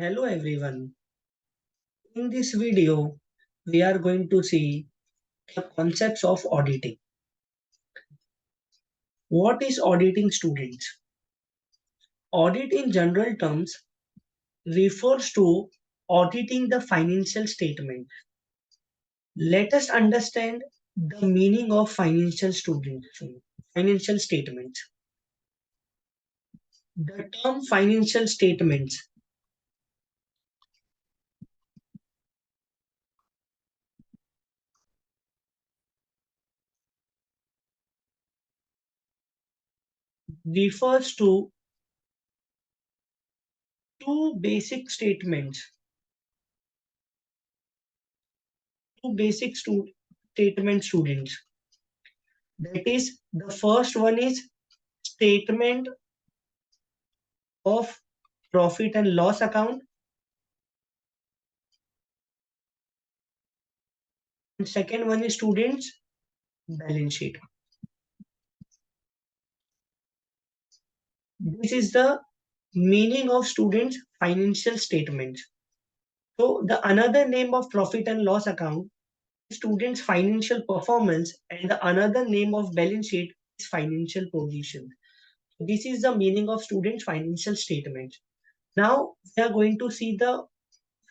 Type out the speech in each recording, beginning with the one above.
Hello everyone. In this video, we are going to see the concepts of auditing. What is auditing, students? Audit in general terms refers to auditing the financial statement. Let us understand the meaning of financial statements. The term financial statements refers to two basic statements. Two basic statements, students. That is, the first one is statement of profit and loss account, and second one is students balance sheet. This is the meaning of students financial statements. So the another name of profit and loss account is students financial performance, and the another name of balance sheet is financial position. This is the meaning of students financial statements. Now we are going to see the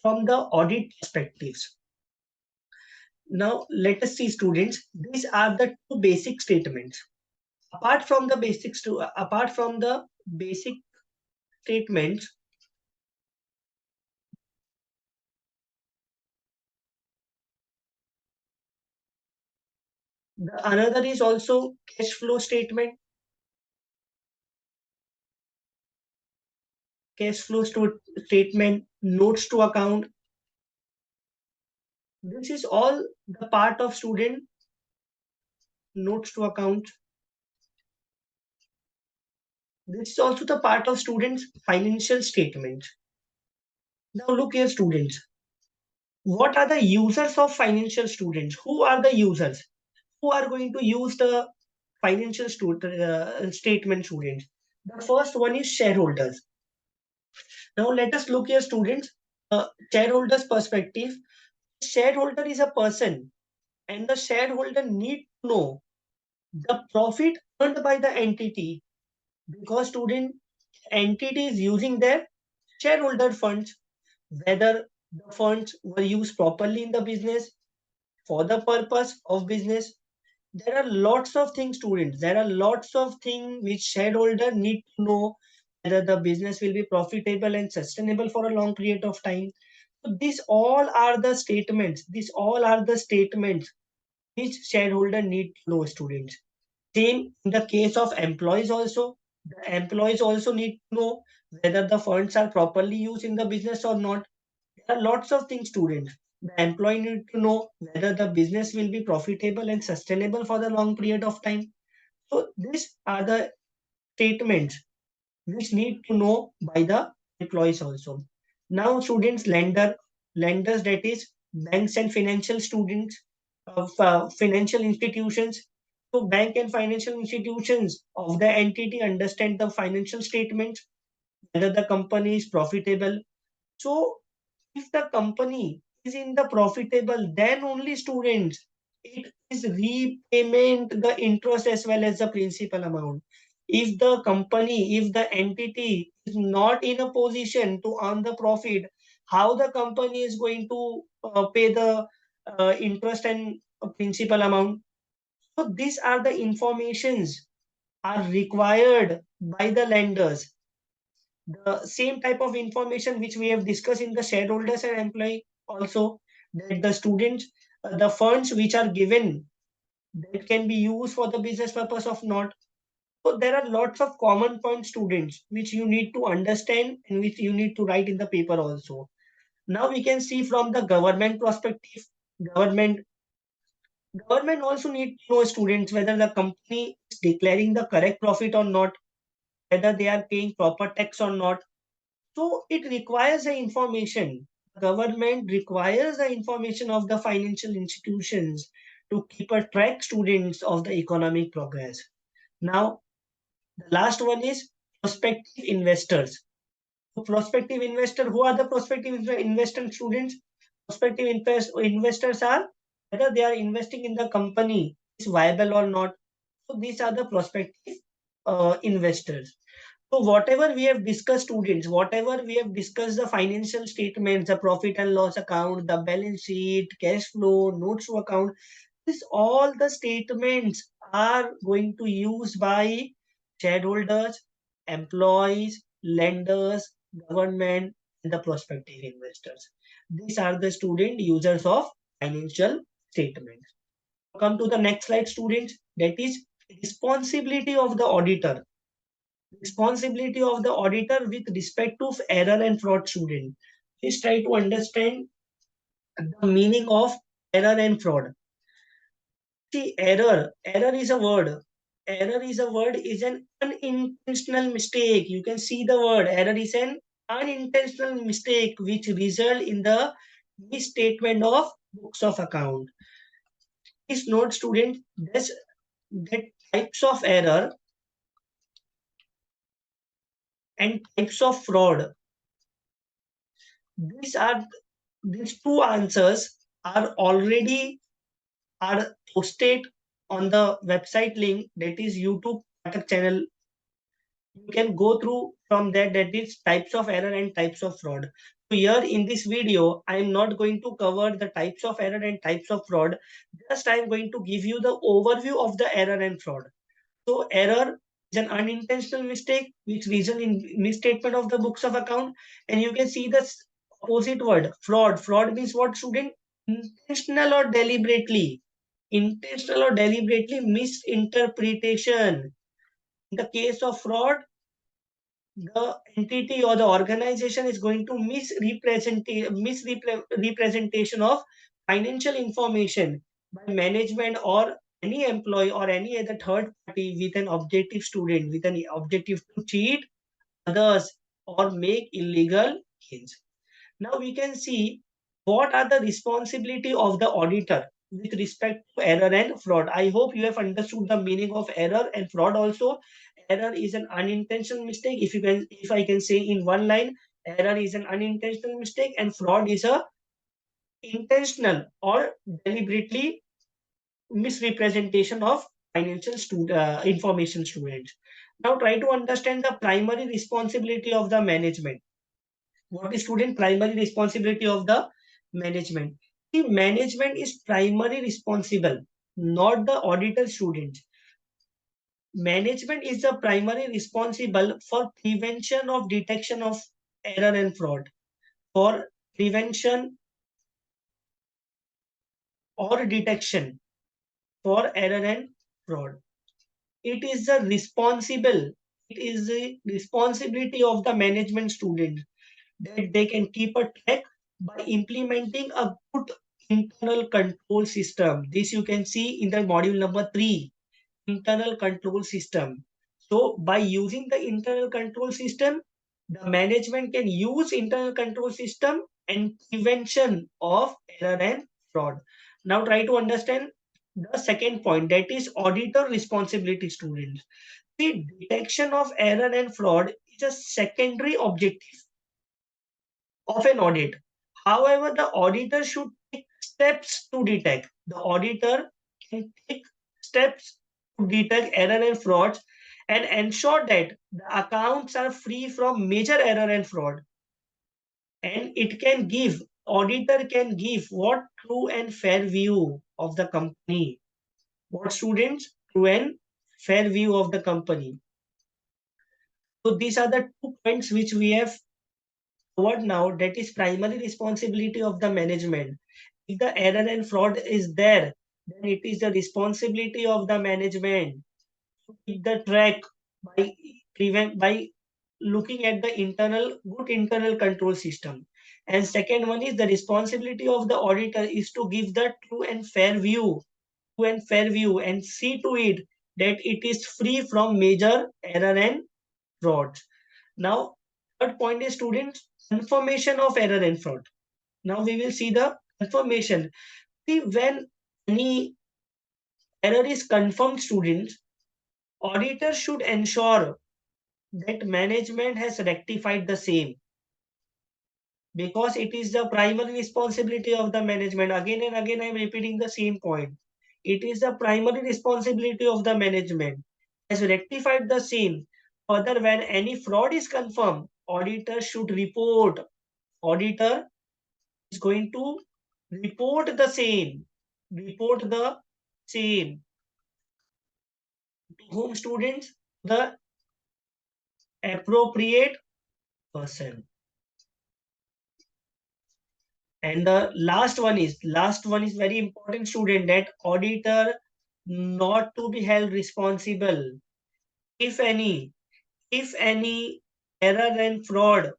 from the audit perspectives. Now let us see, students, these are the two basic statements. Apart from the basic statements, the another is also cash flow statement. Statement, notes to account. This is all the part of student notes to account. This is also the part of students financial statement. Now look here, students, what are the users of financial students? Who are the users who are going to use the statement, students? The first one is shareholders. Now let us look here, students, shareholder's perspective. Shareholder is a person, and the shareholder need to know the profit earned by the entity, because student entity is using their shareholder funds, whether the funds were used properly in the business for the purpose of business. There are lots of things, students. There are lots of things which shareholder need to know, whether the business will be profitable and sustainable for a long period of time. So these all are the statements. These all are the statements which shareholder need to know, students. Same in the case of employees also. The employees also need to know whether the funds are properly used in the business or not. There are lots of things, students. The employee need to know whether the business will be profitable and sustainable for the long period of time. So these are the statements which need to know by the employees also. Now, students, lenders, that is banks and financial students of financial institutions. So bank and financial institutions of the entity understand the financial statements, whether the company is profitable. So if the company is in the profitable, then only, students, it is repayment the interest as well as the principal amount. If the entity is not in a position to earn the profit, how the company is going to pay the interest and principal amount? So these are the informations are required by the lenders. The same type of information which we have discussed in the shareholders and employee also, that the students, the funds which are given, that can be used for the business purpose of not. So there are lots of common points, students, which you need to understand and which you need to write in the paper also. Now we can see from the government perspective. Government government also need to know, students, whether the company is declaring the correct profit or not, whether they are paying proper tax or not. So it requires the information. Government requires the information of the financial institutions to keep a track, students, of the economic progress. Now, the last one is prospective investors. Prospective investor, who are the prospective investor students? Prospective investors are whether they are investing in the company is viable or not. So these are the prospective investors. So whatever we have discussed, students, whatever we have discussed, the financial statements, the profit and loss account, the balance sheet, cash flow, notes to account, this all the statements are going to use by shareholders, employees, lenders, government, and the prospective investors. These are the student users of financial statements. Come to the next slide, students. That is responsibility of the auditor. Responsibility of the auditor with respect to error and fraud, student. Please try to understand the meaning of error and fraud. See, error is a word. Error is a word, is an unintentional mistake. You can see the word. Error is an unintentional mistake which result in the misstatement of books of account. Please note, student, this that types of error and types of fraud. These are these two answers are already are posted on the website link, that is YouTube channel. You can go through from there, that is types of error and types of fraud. So here in this video, I am not going to cover the types of error and types of fraud. Just I am going to give you the overview of the error and fraud. So error is an unintentional mistake which result in misstatement of the books of account. And you can see the opposite word, fraud. Fraud means what, student? Intentional or deliberately. Intentional or deliberately misinterpretation. In the case of fraud, the entity or the organization is going to misrepresentation of financial information by management or any employee or any other third party with an objective, student, with an objective to cheat others or make illegal gains. Now we can see what are the responsibility of the auditor with respect to error and fraud. I hope you have understood the meaning of error and fraud also. Error is an unintentional mistake. If I can say in one line, error is an unintentional mistake and fraud is a intentional or deliberately misrepresentation of information, students. Now try to understand the primary responsibility of the management. What is, student, primary responsibility of the management? The management is primary responsible, not the auditor, students. Management is the primary responsible for prevention of detection of error and fraud, for prevention or detection for error and fraud. It is the responsible, it is the responsibility of the management, student, that they can keep a track by implementing a good internal control system. This you can see in the module number 3, internal control system. So by using the internal control system, the management can use internal control system and prevention of error and fraud. Now try to understand the second point, that is auditor responsibility, students. The detection of error and fraud is a secondary objective of an audit. However, the auditor should take steps to detect. The auditor can take steps to detect error and frauds and ensure that the accounts are free from major error and fraud. And it can give, auditor can give what, true and fair view of the company. What, students? True and fair view of the company. So these are the 2 points which we have covered now, that is primary responsibility of the management. If the error and fraud is there, then it is the responsibility of the management to keep the track by by looking at the good internal control system. And second one is the responsibility of the auditor is to give the true and fair view and see to it that it is free from major error and fraud. Now, third point is, students, confirmation of error and fraud. Now we will see the confirmation. See, when any error is confirmed, students, auditor should ensure that management has rectified the same. because it is the primary responsibility of the management. Again and again, I am repeating the same point. It is the primary responsibility of the management. Has rectified the same. Further, when any fraud is confirmed, auditor should report. Auditor is going to report the same. Report the same. To whom, students? The appropriate person. And the last one is very important, student, that auditor not to be held responsible if any error and fraud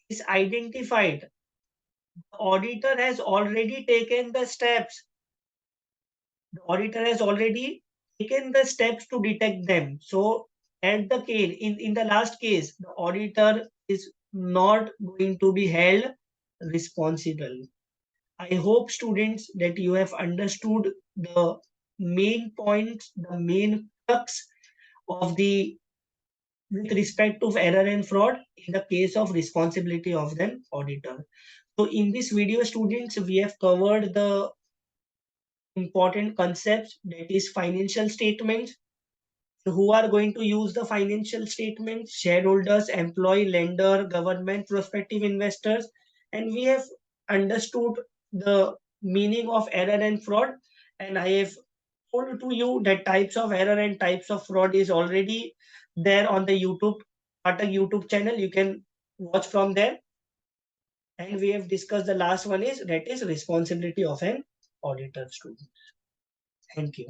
is identified. The auditor has already taken the steps. The auditor has already taken the steps to detect them. So at the case, in the last case, the auditor is not going to be held responsible. I hope, students, that you have understood the main points, the main crux of the with respect to error and fraud in the case of responsibility of the auditor. So in this video, students, we have covered the important concepts, that is financial statements. Who are going to use the financial statements? Shareholders, employee, lender, government, prospective investors. And we have understood the meaning of error and fraud. And I have told to you that types of error and types of fraud is already there on the YouTube channel. You can watch from there. And we have discussed the last one is, that is responsibility of an auditor, student. Thank you.